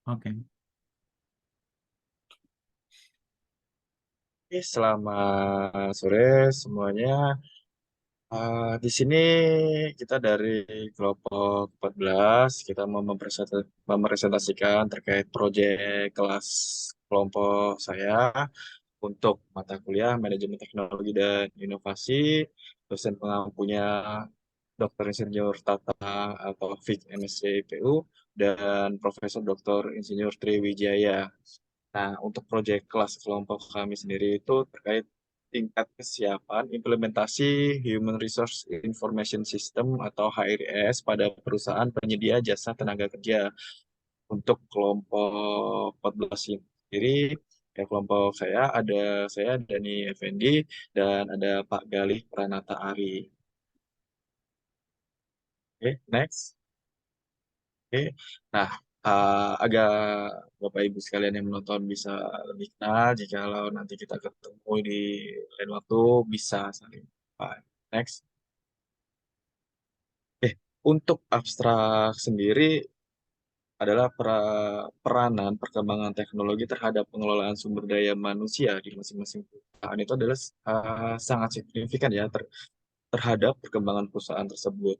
Oke. Oke, selamat sore semuanya. Di sini kita dari kelompok 14, kita mau mempresentasikan terkait proyek kelas kelompok saya untuk mata kuliah Manajemen Teknologi dan Inovasi. Dosen pengampunya Dr. Insinyur Tata atau Taufik MSc IPU dan Profesor Dr. Insinyur Triwijaya. Nah, untuk proyek kelas kelompok kami sendiri itu terkait tingkat kesiapan implementasi Human Resource Information System atau HRIS pada perusahaan penyedia jasa tenaga kerja. Untuk kelompok 14 ini sendiri, ya kelompok saya Dani Effendi, dan ada Pak Galih Pranata Ari. Oke, next. Oke, nah agar Bapak Ibu sekalian yang menonton bisa lebih kenal, jikalau nanti kita ketemu di lain waktu bisa saling. Next. Untuk abstrak sendiri adalah peranan perkembangan teknologi terhadap pengelolaan sumber daya manusia di masing-masing perusahaan itu adalah sangat signifikan ya terhadap perkembangan perusahaan tersebut.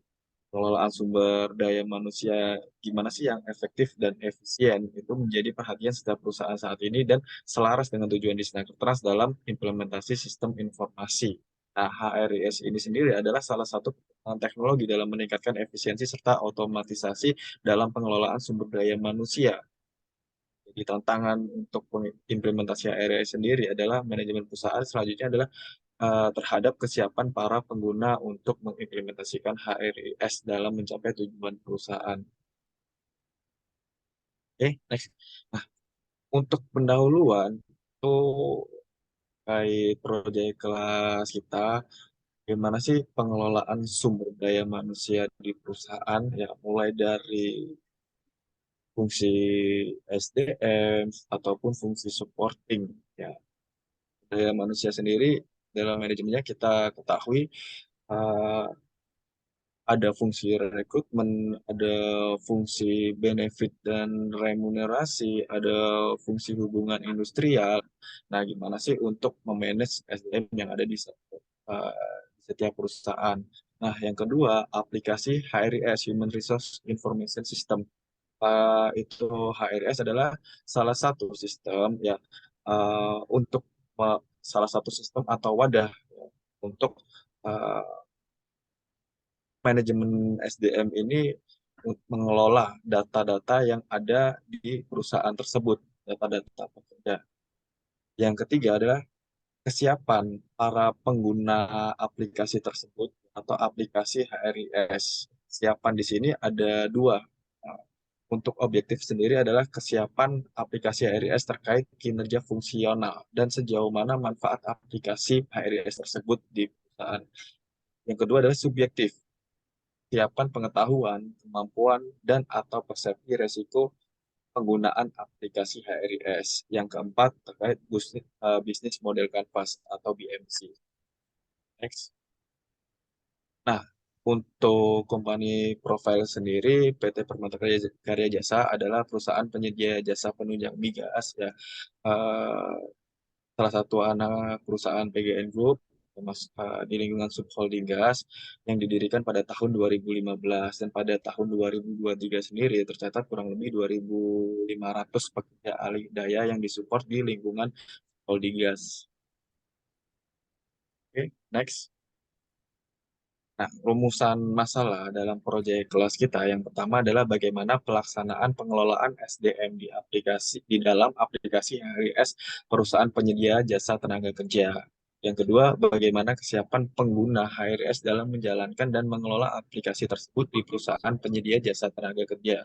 Pengelolaan sumber daya manusia gimana sih yang efektif dan efisien itu menjadi perhatian setiap perusahaan saat ini dan selaras dengan tujuan Disnakertrans dalam implementasi sistem informasi. Nah, HRIS ini sendiri adalah salah satu perkembangan teknologi dalam meningkatkan efisiensi serta otomatisasi dalam pengelolaan sumber daya manusia. Jadi tantangan untuk implementasi HRIS sendiri adalah manajemen perusahaan selanjutnya adalah terhadap kesiapan para pengguna untuk mengimplementasikan HRIS dalam mencapai tujuan perusahaan. Oke, next. Nah, untuk pendahuluan itu kait proyek kelas kita, gimana sih pengelolaan sumber daya manusia di perusahaan ya mulai dari fungsi SDM ataupun fungsi supporting ya. Daya manusia sendiri dalam manajemennya kita ketahui eh, ada fungsi rekrutmen, ada fungsi benefit dan remunerasi, ada fungsi hubungan industrial. Nah, gimana sih untuk memanage SDM yang ada di setiap perusahaan? Nah, yang kedua, aplikasi HRIS, Human Resource Information System. Itu HRIS adalah salah satu sistem ya untuk salah satu sistem atau wadah ya, untuk uh, manajemen SDM ini mengelola data-data yang ada di perusahaan tersebut, data-data pekerja. Yang ketiga adalah kesiapan para pengguna aplikasi tersebut atau aplikasi HRIS. Kesiapan di sini ada dua. Untuk objektif sendiri adalah kesiapan aplikasi HRIS terkait kinerja fungsional dan sejauh mana manfaat aplikasi HRIS tersebut di perusahaan. Yang kedua adalah subjektif, kesiapan pengetahuan, kemampuan, dan atau persepsi resiko penggunaan aplikasi HRIS. Yang keempat terkait bisnis model kanvas atau BMC. Next. Nah, untuk company profile sendiri, PT Permata Karya Jasa adalah perusahaan penyedia jasa penunjang migas ya. Eh, Salah satu anak perusahaan PGN Group di lingkungan subholding gas yang didirikan pada tahun 2015 dan pada tahun 2023 sendiri tercatat kurang lebih 2.500 pekerja alih daya yang disupport di lingkungan holding gas. Oke, next. Nah, rumusan masalah dalam proyek kelas kita yang pertama adalah bagaimana pelaksanaan pengelolaan SDM di dalam aplikasi HRIS perusahaan penyedia jasa tenaga kerja. Yang kedua, bagaimana kesiapan pengguna HRS dalam menjalankan dan mengelola aplikasi tersebut di perusahaan penyedia jasa tenaga kerja.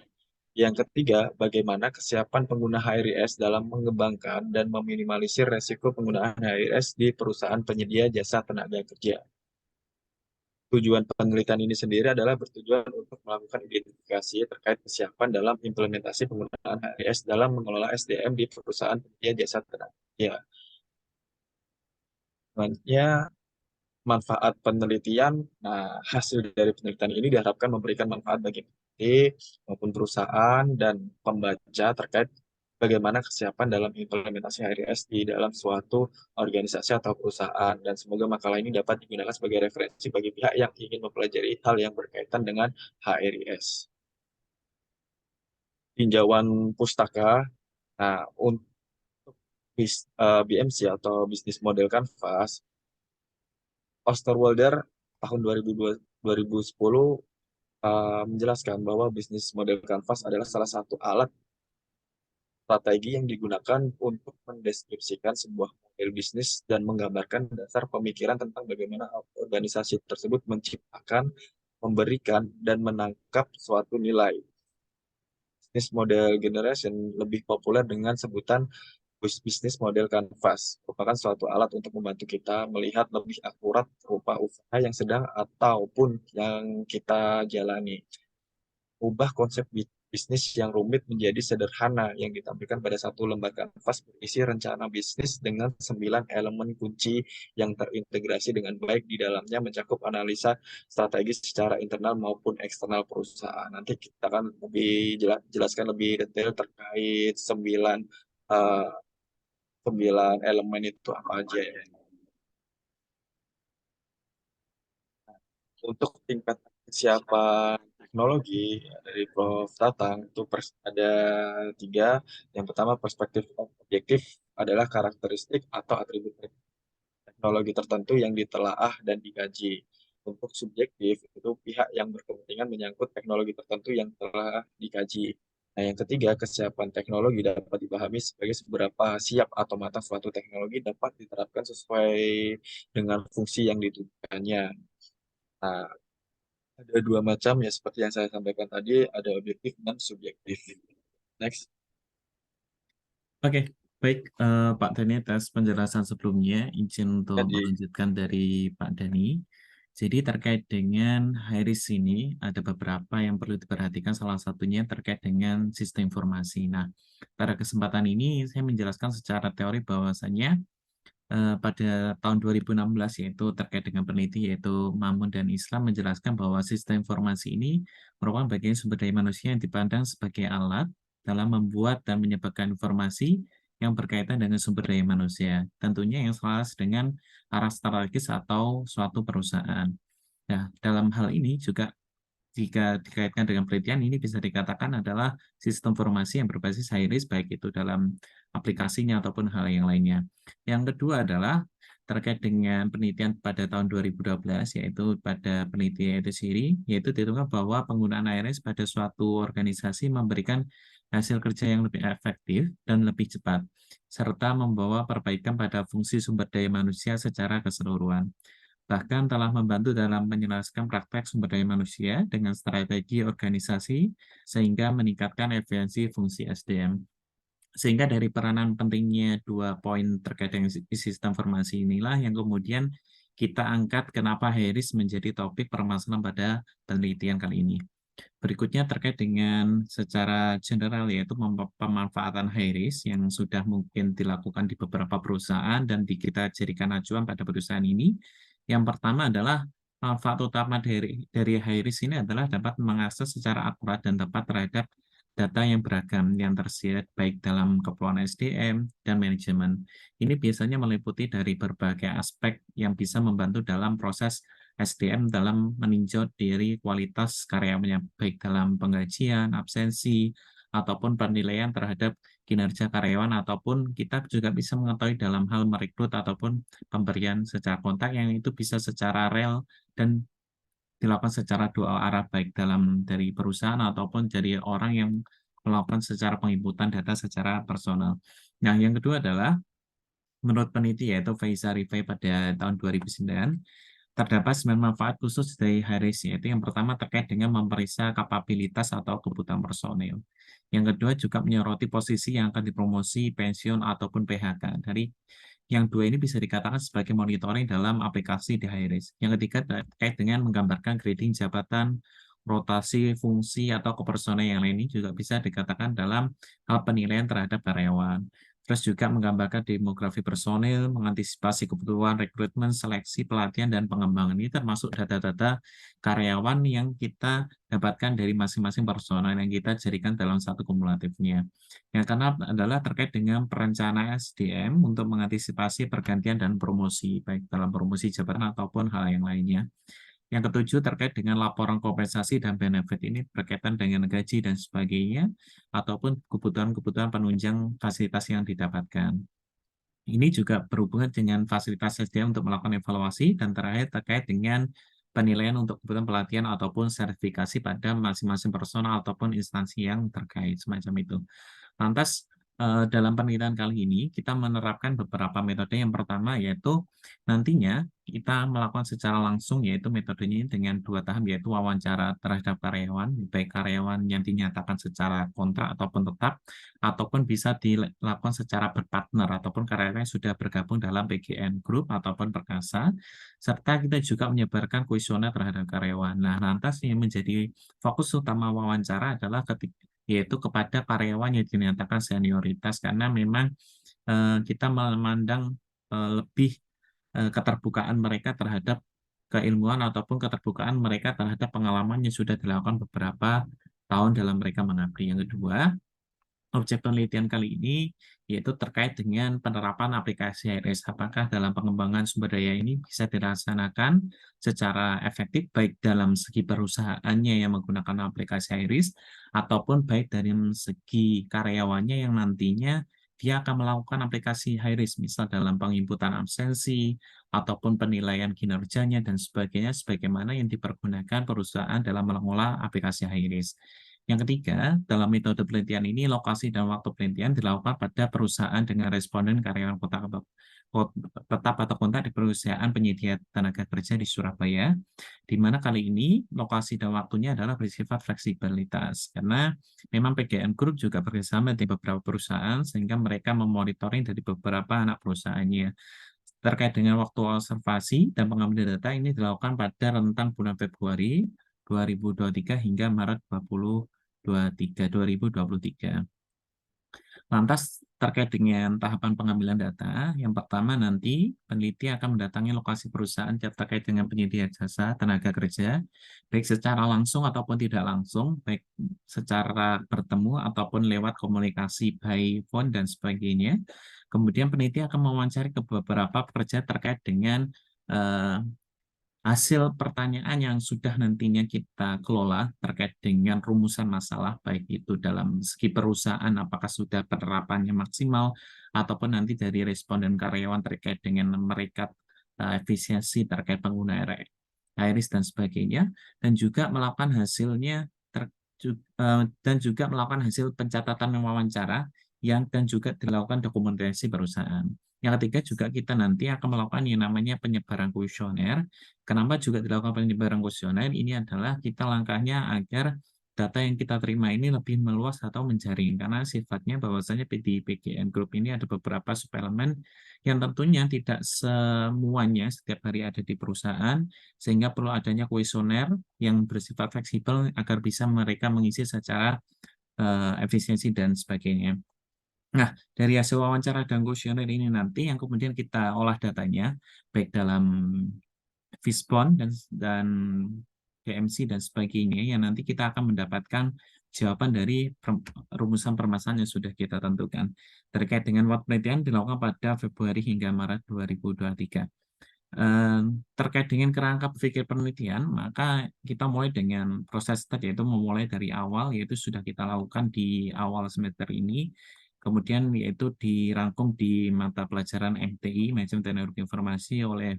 Yang ketiga, bagaimana kesiapan pengguna HRS dalam mengembangkan dan meminimalisir resiko penggunaan HRS di perusahaan penyedia jasa tenaga kerja. Tujuan penelitian ini sendiri adalah bertujuan untuk melakukan identifikasi terkait kesiapan dalam implementasi penggunaan HRS dalam mengelola SDM di perusahaan penyedia jasa tenaga kerja. Selanjutnya, manfaat penelitian. Nah, hasil dari penelitian ini diharapkan memberikan manfaat bagi meneliti maupun perusahaan dan pembaca terkait bagaimana kesiapan dalam implementasi HRIS di dalam suatu organisasi atau perusahaan. Dan semoga makalah ini dapat digunakan sebagai referensi bagi pihak yang ingin mempelajari hal yang berkaitan dengan HRIS. Tinjauan pustaka. Nah, untuk BMC atau Business Model Canvas, Osterwalder tahun 2010 menjelaskan bahwa bisnis model Canvas adalah salah satu alat strategi yang digunakan untuk mendeskripsikan sebuah model bisnis dan menggambarkan dasar pemikiran tentang bagaimana organisasi tersebut menciptakan, memberikan, dan menangkap suatu nilai. Bisnis model generation lebih populer dengan sebutan bisnis model Canvas, merupakan suatu alat untuk membantu kita melihat lebih akurat rupa usaha yang sedang ataupun yang kita jalani. Ubah konsep bisnis yang rumit menjadi sederhana yang ditampilkan pada satu lembar kanvas berisi rencana bisnis dengan 9 elemen kunci yang terintegrasi dengan baik di dalamnya, mencakup analisa strategis secara internal maupun eksternal perusahaan. Nanti kita akan lebih jelaskan lebih detail terkait 9 elemen itu apa aja ya. Untuk tingkat kesiapan teknologi dari Prof. Tatang itu ada 3. Yang pertama, perspektif objektif adalah karakteristik atau atribut teknologi tertentu yang ditelaah dan dikaji. Untuk subjektif itu pihak yang berkepentingan menyangkut teknologi tertentu yang telah dikaji. Nah, yang ketiga, kesiapan teknologi dapat dipahami sebagai seberapa siap atau matang suatu teknologi dapat diterapkan sesuai dengan fungsi yang ditujukannya. Nah, ada 2 macam ya, seperti yang saya sampaikan tadi, ada objektif dan subjektif. Next. Oke, baik Pak Dani atas penjelasan sebelumnya, izin untuk Jadi, melanjutkan dari Pak Dani. Jadi terkait dengan HIRIS ini ada beberapa yang perlu diperhatikan, salah satunya terkait dengan sistem informasi. Nah, pada kesempatan ini saya menjelaskan secara teori bahwasanya pada tahun 2016 yaitu terkait dengan peneliti yaitu Mamun dan Islam menjelaskan bahwa sistem informasi ini merupakan bagian sumber daya manusia yang dipandang sebagai alat dalam membuat dan menyebarkan informasi yang berkaitan dengan sumber daya manusia, tentunya yang selaras dengan arah strategis atau suatu perusahaan. Nah, dalam hal ini juga jika dikaitkan dengan penelitian ini bisa dikatakan adalah sistem informasi yang berbasis high-risk baik itu dalam aplikasinya ataupun hal yang lainnya. Yang kedua adalah terkait dengan penelitian pada tahun 2012 yaitu pada penelitian itu sendiri yaitu ditemukan bahwa penggunaan high-risk pada suatu organisasi memberikan hasil kerja yang lebih efektif dan lebih cepat serta membawa perbaikan pada fungsi sumber daya manusia secara keseluruhan. Bahkan telah membantu dalam menjelaskan praktek sumber daya manusia dengan strategi organisasi sehingga meningkatkan efisiensi fungsi SDM. Sehingga dari peranan pentingnya 2 poin terkait dengan sistem informasi inilah yang kemudian kita angkat kenapa HIRIS menjadi topik permasalahan pada penelitian kali ini. Berikutnya terkait dengan secara general yaitu pemanfaatan HIRIS yang sudah mungkin dilakukan di beberapa perusahaan dan kita jadikan acuan pada perusahaan ini. Yang pertama adalah manfaat utama dari HIRIS ini adalah dapat mengakses secara akurat dan tepat terhadap data yang beragam yang tersedia baik dalam keperluan SDM dan manajemen. Ini biasanya meliputi dari berbagai aspek yang bisa membantu dalam proses SDM dalam meninjau dari kualitas karyawannya, baik dalam penggajian, absensi, ataupun penilaian terhadap kinerja karyawan, ataupun kita juga bisa mengetahui dalam hal merekrut ataupun pemberian secara kontak yang itu bisa secara real dan dilakukan secara dua arah, baik dalam dari perusahaan ataupun dari orang yang melakukan secara penginputan data secara personal. Nah, yang kedua adalah menurut peneliti yaitu Faiza Rifai pada tahun 2009, terdapat 9 manfaat khusus dari HIRIS, yaitu yang pertama terkait dengan memeriksa kapabilitas atau kebutuhan personil. Yang kedua juga menyoroti posisi yang akan dipromosi, pensiun, ataupun PHK. Dari yang dua ini bisa dikatakan sebagai monitoring dalam aplikasi di HIRIS. Yang ketiga terkait dengan menggambarkan grading jabatan, rotasi, fungsi, atau kepersonaan yang lain ini juga bisa dikatakan dalam hal penilaian terhadap karyawan. terus juga menggambarkan demografi personil, mengantisipasi kebutuhan rekrutmen, seleksi, pelatihan, dan pengembangan. Ini termasuk data-data karyawan yang kita dapatkan dari masing-masing personal yang kita jadikan dalam satu kumulatifnya. Yang keenam adalah terkait dengan perencanaan SDM untuk mengantisipasi pergantian dan promosi, baik dalam promosi jabatan ataupun hal yang lainnya. Yang ketujuh terkait dengan laporan kompensasi dan benefit, ini berkaitan dengan gaji dan sebagainya, ataupun kebutuhan-kebutuhan penunjang fasilitas yang didapatkan. Ini juga berhubungan dengan fasilitas SDM untuk melakukan evaluasi, dan terakhir terkait dengan penilaian untuk kebutuhan pelatihan ataupun sertifikasi pada masing-masing personal ataupun instansi yang terkait, semacam itu. Lantas, dalam penelitian kali ini kita menerapkan beberapa metode. Yang pertama yaitu nantinya kita melakukan secara langsung, yaitu metodenya dengan 2 tahap, yaitu wawancara terhadap karyawan, baik karyawan yang dinyatakan secara kontrak ataupun tetap, ataupun bisa dilakukan secara berpartner, ataupun karyawan yang sudah bergabung dalam PGN Group ataupun Perkasa, serta kita juga menyebarkan kuesioner terhadap karyawan. Nah, lantas yang menjadi fokus utama wawancara adalah yaitu kepada karyawan yang dinyatakan senioritas, karena memang kita memandang lebih keterbukaan mereka terhadap keilmuan ataupun keterbukaan mereka terhadap pengalaman yang sudah dilakukan beberapa tahun dalam mereka mengabdi. Yang kedua, objek penelitian kali ini yaitu terkait dengan penerapan aplikasi HRS. Apakah dalam pengembangan sumber daya ini bisa dilaksanakan secara efektif baik dalam segi perusahaannya yang menggunakan aplikasi HRS ataupun baik dari segi karyawannya yang nantinya dia akan melakukan aplikasi HRS, misal dalam penginputan absensi ataupun penilaian kinerjanya dan sebagainya, sebagaimana yang dipergunakan perusahaan dalam mengelola aplikasi HRS. Yang ketiga, dalam metode penelitian ini, lokasi dan waktu penelitian dilakukan pada perusahaan dengan responden karyawan tetap atau kontak di perusahaan penyedia tenaga kerja di Surabaya, di mana kali ini lokasi dan waktunya adalah bersifat fleksibilitas, karena memang PGN Group juga bekerjasama di beberapa perusahaan, sehingga mereka memonitoring dari beberapa anak perusahaannya. Terkait dengan waktu observasi dan pengambilan data, ini dilakukan pada rentang bulan Februari 2023 hingga Maret 2023. Lantas terkait dengan tahapan pengambilan data, yang pertama nanti peneliti akan mendatangi lokasi perusahaan terkait dengan penyedia jasa tenaga kerja, baik secara langsung ataupun tidak langsung, baik secara bertemu ataupun lewat komunikasi by phone dan sebagainya. Kemudian peneliti akan mewawancari ke beberapa pekerja terkait dengan eh, hasil pertanyaan yang sudah nantinya kita kelola terkait dengan rumusan masalah, baik itu dalam segi perusahaan, apakah sudah penerapannya maksimal, ataupun nanti dari responden karyawan terkait dengan mereka efisiensi terkait pengguna iris dan sebagainya, dan juga melakukan hasilnya dan juga melakukan hasil pencatatan wawancara yang dan juga dilakukan dokumentasi perusahaan. Yang ketiga juga kita nanti akan melakukan yang namanya penyebaran kuesioner. Kenapa juga dilakukan penyebaran kuesioner? Ini adalah kita langkahnya agar data yang kita terima ini lebih meluas atau menjaring, karena sifatnya bahwasanya di PGN Group ini ada beberapa suplemen yang tentunya tidak semuanya setiap hari ada di perusahaan, sehingga perlu adanya kuesioner yang bersifat fleksibel agar bisa mereka mengisi secara efisiensi dan sebagainya. Nah, dari hasil wawancara dan kuesioner ini nanti yang kemudian kita olah datanya, baik dalam Fishbone dan DMC dan sebagainya, yang nanti kita akan mendapatkan jawaban dari rumusan permasalahan yang sudah kita tentukan. Terkait dengan waktu penelitian dilakukan pada Februari hingga Maret 2023. Terkait dengan kerangka berpikir penelitian, maka kita mulai dengan proses tadi, yaitu memulai dari awal, yaitu sudah kita lakukan di awal semester ini, kemudian yaitu dirangkum di mata pelajaran MTI, Manajemen Teknologi Informasi oleh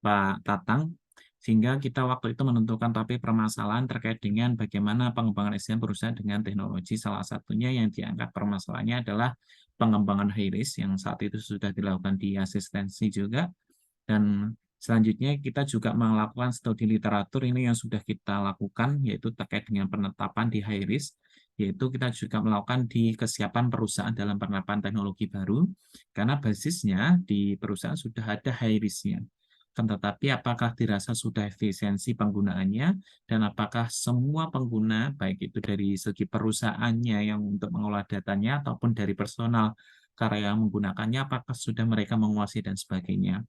Pak Tatang, sehingga kita waktu itu menentukan topik permasalahan terkait dengan bagaimana pengembangan SDM perusahaan dengan teknologi. Salah satunya yang diangkat permasalahannya adalah pengembangan high risk yang saat itu sudah dilakukan di asistensi juga. Dan selanjutnya kita juga melakukan studi literatur ini yang sudah kita lakukan, yaitu terkait dengan penetapan di high risk, yaitu kita juga melakukan di kesiapan perusahaan dalam penerapan teknologi baru, karena basisnya di perusahaan sudah ada high risk-nya. akan tetapi apakah dirasa sudah efisiensi penggunaannya, dan apakah semua pengguna, baik itu dari segi perusahaannya yang untuk mengolah datanya, ataupun dari personal karya yang menggunakannya, apakah sudah mereka menguasai dan sebagainya.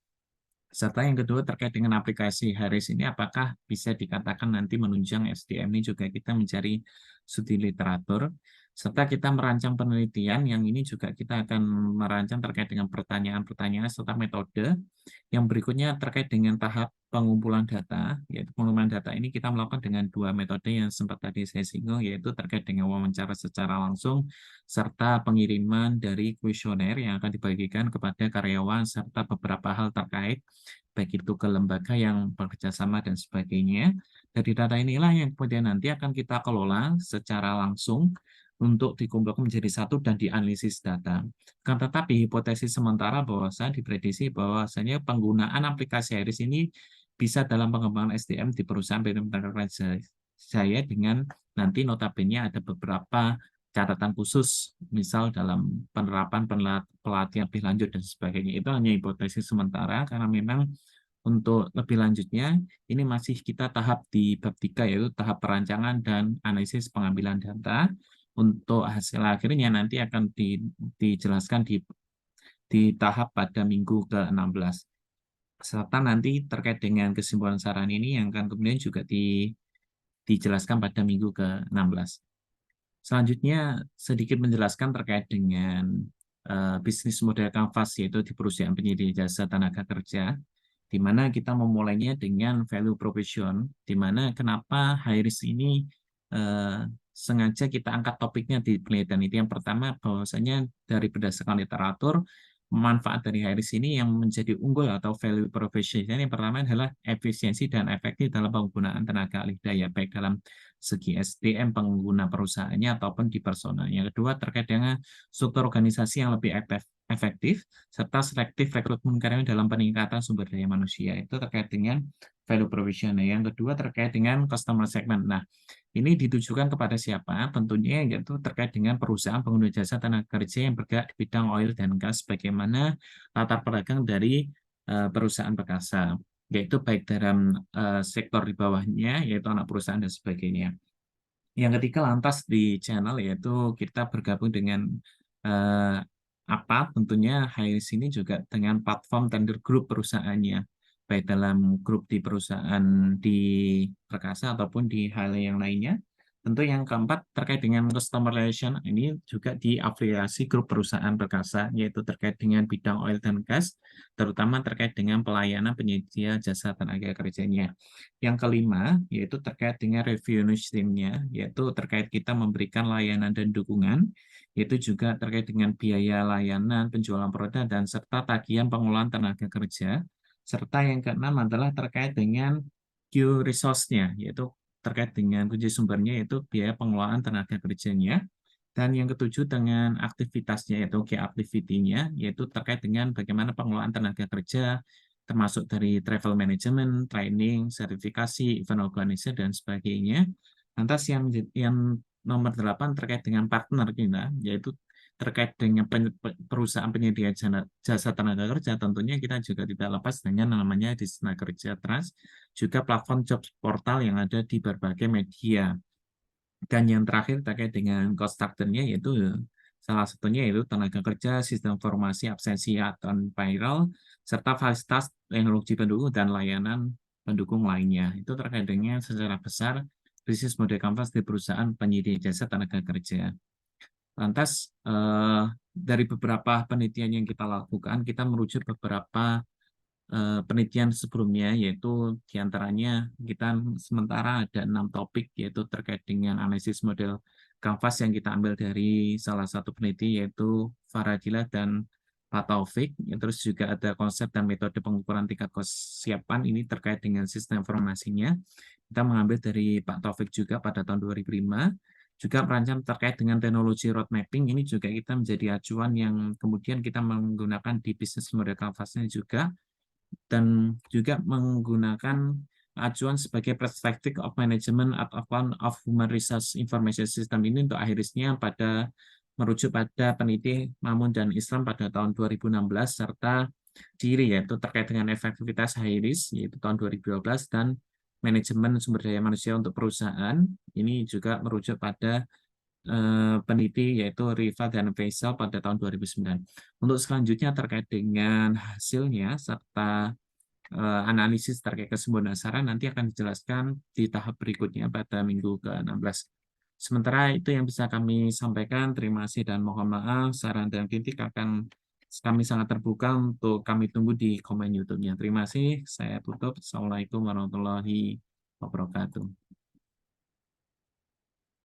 Serta yang kedua terkait dengan aplikasi Harris ini, apakah bisa dikatakan nanti menunjang SDM ini juga kita mencari studi literatur, serta kita merancang penelitian yang ini juga kita akan merancang terkait dengan pertanyaan-pertanyaan serta metode. Yang berikutnya terkait dengan tahap pengumpulan data, yaitu pengumpulan data ini kita melakukan dengan dua metode yang sempat tadi saya singgung, yaitu terkait dengan wawancara secara langsung, serta pengiriman dari kuesioner yang akan dibagikan kepada karyawan, serta beberapa hal terkait, baik itu ke lembaga yang bekerja sama dan sebagainya. Dari data inilah yang kemudian nanti akan kita kelola secara langsung untuk dikumpulkan menjadi satu dan dianalisis data. Kan tetapi hipotesis sementara diprediksi bahwasanya penggunaan aplikasi Harris ini bisa dalam pengembangan SDM di perusahaan tenaga kerja saya dengan nanti notabene ada beberapa catatan khusus, misal dalam penerapan pelatihan lebih lanjut dan sebagainya. Itu hanya hipotesis sementara karena memang untuk lebih lanjutnya ini masih kita tahap di bab 3, yaitu tahap perancangan dan analisis pengambilan data. Untuk hasil akhirnya nanti akan dijelaskan di tahap pada minggu ke-16. Serta nanti terkait dengan kesimpulan saran ini yang akan kemudian juga dijelaskan pada minggu ke-16. Selanjutnya sedikit menjelaskan terkait dengan bisnis model Canvas, yaitu di perusahaan penyedia jasa tenaga kerja, di mana kita memulainya dengan value proposition, di mana kenapa Hiris ini sengaja kita angkat topiknya di penelitian itu. Yang pertama, bahwasanya dari berdasarkan literatur, manfaat dari Hiris ini yang menjadi unggul atau value proposition yang pertama adalah efisiensi dan efektif dalam penggunaan tenaga ahli daya, baik dalam segi SDM pengguna perusahaannya ataupun di personal. Yang kedua terkait dengan struktur organisasi yang lebih efektif serta selektif rekrutmen karyawan dalam peningkatan sumber daya manusia. Itu terkait dengan value proposition. Yang kedua terkait dengan customer segment. Nah, ini ditujukan kepada siapa? Tentunya yaitu terkait dengan perusahaan pengguna jasa tenaga kerja yang bergerak di bidang oil dan gas, bagaimana latar belakang dari perusahaan perkasa, yaitu baik dalam sektor di bawahnya, yaitu anak perusahaan dan sebagainya. Yang ketiga lantas di channel, yaitu kita bergabung dengan tentunya Hiris ini juga dengan platform tender group perusahaannya, baik dalam grup di perusahaan di perkasa ataupun di hal yang lainnya. Tentu yang keempat terkait dengan customer relation, ini juga diafiliasi grup perusahaan perkasa, yaitu terkait dengan bidang oil dan gas, terutama terkait dengan pelayanan penyedia jasa tenaga kerjanya. Yang kelima, yaitu terkait dengan revenue stream-nya, yaitu terkait kita memberikan layanan dan dukungan, yaitu juga terkait dengan biaya layanan, penjualan produk, dan serta tagihan pengolahan tenaga kerja. Serta yang keenam adalah terkait dengan Q resource-nya, yaitu terkait dengan kunci sumbernya, yaitu biaya pengelolaan tenaga kerjanya. Dan yang ketujuh dengan aktivitasnya, yaitu key activity-nya, yaitu terkait dengan bagaimana pengelolaan tenaga kerja, termasuk dari travel management, training, sertifikasi, event organizer, dan sebagainya. Lantas yang nomor 8 terkait dengan partner kita, yaitu terkait dengan perusahaan penyedia jasa tenaga kerja, tentunya kita juga tidak lepas dengan namanya di Tenaga Kerja Trust, juga platform job portal yang ada di berbagai media. Dan yang terakhir terkait dengan cost structure-nya, yaitu salah satunya yaitu tenaga kerja, sistem informasi, absensi atau payroll, serta fasilitas teknologi pendukung dan layanan pendukung lainnya. Itu terkait dengan secara besar bisnis model Canvas di perusahaan penyedia jasa tenaga kerja. Lantas dari beberapa penelitian yang kita lakukan, kita merujuk beberapa penelitian sebelumnya, yaitu diantaranya kita sementara ada 6 topik, yaitu terkait dengan analisis model Canvas yang kita ambil dari salah satu peneliti, yaitu Faradila dan Pak Taufik. Terus juga ada konsep dan metode pengukuran tingkat kesiapan ini terkait dengan sistem informasinya. Kita mengambil dari Pak Taufik juga pada tahun 2005. Juga merancang terkait dengan teknologi road mapping, ini juga kita menjadi acuan yang kemudian kita menggunakan di bisnis model Canvas-nya juga, dan juga menggunakan acuan sebagai perspective of management at account of human resource information system ini untuk akhirnya pada merujuk pada peneliti Mamun dan Islam pada tahun 2016, serta ciri yaitu terkait dengan efektivitas high risk yaitu tahun 2012 dan manajemen sumber daya manusia untuk perusahaan. Ini juga merujuk pada peneliti yaitu Riva dan Faisal pada tahun 2009. Untuk selanjutnya terkait dengan hasilnya serta analisis terkait kesembuhan saran nanti akan dijelaskan di tahap berikutnya pada minggu ke-16. Sementara itu yang bisa kami sampaikan. Terima kasih dan mohon maaf. Saran dan kritik akan kami sangat terbuka untuk kami tunggu di komen YouTube-nya. Terima kasih. Saya tutup. Assalamualaikum warahmatullahi wabarakatuh.